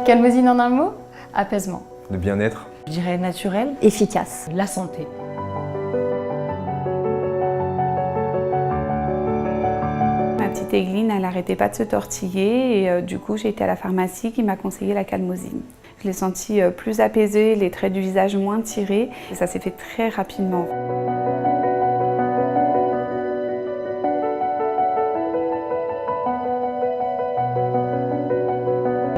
Calmosine en un mot? Apaisement. Le bien-être. Je dirais naturel. Efficace. La santé. Ma petite Aigeline, elle n'arrêtait pas de se tortiller et du coup j'ai été à la pharmacie qui m'a conseillé la calmosine. Je l'ai sentie plus apaisée, les traits du visage moins tirés et ça s'est fait très rapidement.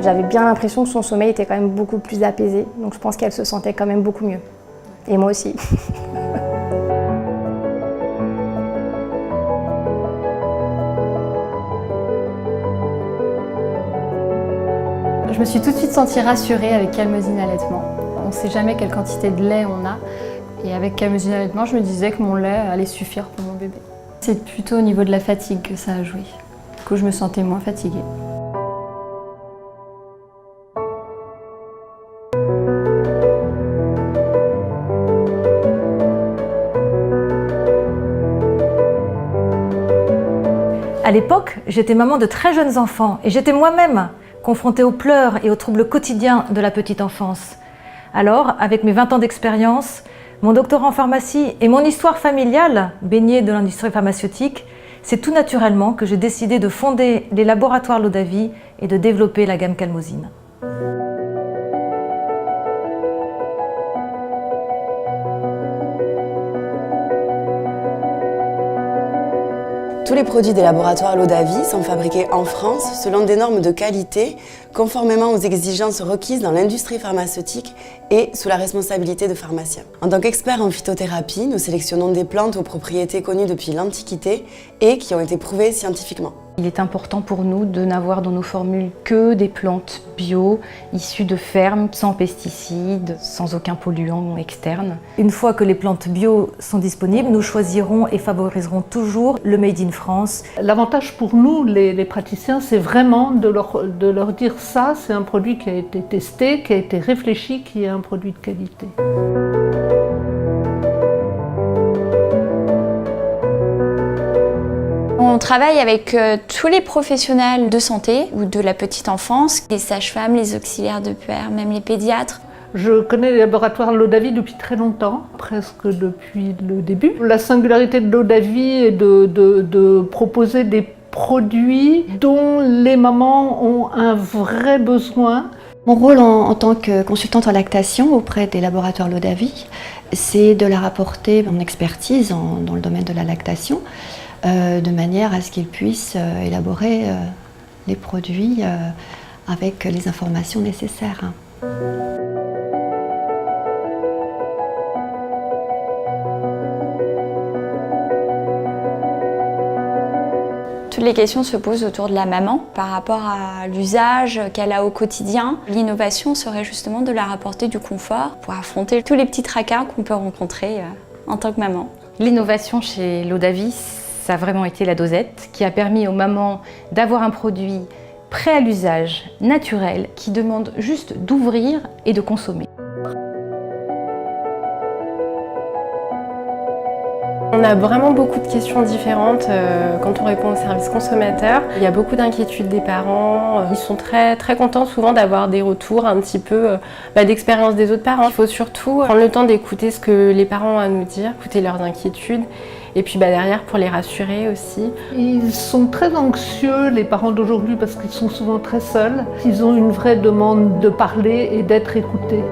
J'avais bien l'impression que son sommeil était quand même beaucoup plus apaisé, donc je pense qu'elle se sentait quand même beaucoup mieux. Et moi aussi. Je me suis tout de suite sentie rassurée avec Calmosine allaitement. On ne sait jamais quelle quantité de lait on a. Et avec Calmosine allaitement, je me disais que mon lait allait suffire pour mon bébé. C'est plutôt au niveau de la fatigue que ça a joué. Du coup, je me sentais moins fatiguée. À l'époque, j'étais maman de très jeunes enfants et j'étais moi-même confrontée aux pleurs et aux troubles quotidiens de la petite enfance. Alors, avec mes 20 ans d'expérience, mon doctorat en pharmacie et mon histoire familiale, baignée de l'industrie pharmaceutique, c'est tout naturellement que j'ai décidé de fonder les laboratoires Lodavi et de développer la gamme Calmosine. Tous les produits des laboratoires Lodavi sont fabriqués en France selon des normes de qualité, conformément aux exigences requises dans l'industrie pharmaceutique et sous la responsabilité de pharmaciens. En tant qu'experts en phytothérapie, nous sélectionnons des plantes aux propriétés connues depuis l'Antiquité et qui ont été prouvées scientifiquement. Il est important pour nous de n'avoir dans nos formules que des plantes bio, issues de fermes, sans pesticides, sans aucun polluant externe. Une fois que les plantes bio sont disponibles, nous choisirons et favoriserons toujours le Made in France. L'avantage pour nous, les praticiens, c'est vraiment de leur dire ça, c'est un produit qui a été testé, qui a été réfléchi, qui est un produit de qualité. On travaille avec tous les professionnels de santé ou de la petite enfance, les sages-femmes, les auxiliaires de puère, même les pédiatres. Je connais les laboratoires Lodavi depuis très longtemps, presque depuis le début. La singularité de Lodavi est de proposer des produits dont les mamans ont un vrai besoin. Mon rôle en tant que consultante en lactation auprès des laboratoires Lodavi, c'est de leur apporter mon expertise dans le domaine de la lactation, de manière à ce qu'ils puissent élaborer les produits avec les informations nécessaires. Toutes les questions se posent autour de la maman par rapport à l'usage qu'elle a au quotidien. L'innovation serait justement de leur apporter du confort pour affronter tous les petits tracas qu'on peut rencontrer en tant que maman. L'innovation chez Lodavi, ça a vraiment été la dosette qui a permis aux mamans d'avoir un produit prêt à l'usage, naturel, qui demande juste d'ouvrir et de consommer. On a vraiment beaucoup de questions différentes quand on répond au service consommateur. Il y a beaucoup d'inquiétudes des parents. Ils sont très contents souvent d'avoir des retours un petit peu d'expérience des autres parents. Il faut surtout prendre le temps d'écouter ce que les parents ont à nous dire, écouter leurs inquiétudes. Et puis derrière, pour les rassurer aussi. Ils sont très anxieux, les parents d'aujourd'hui, parce qu'ils sont souvent très seuls. Ils ont une vraie demande de parler et d'être écoutés.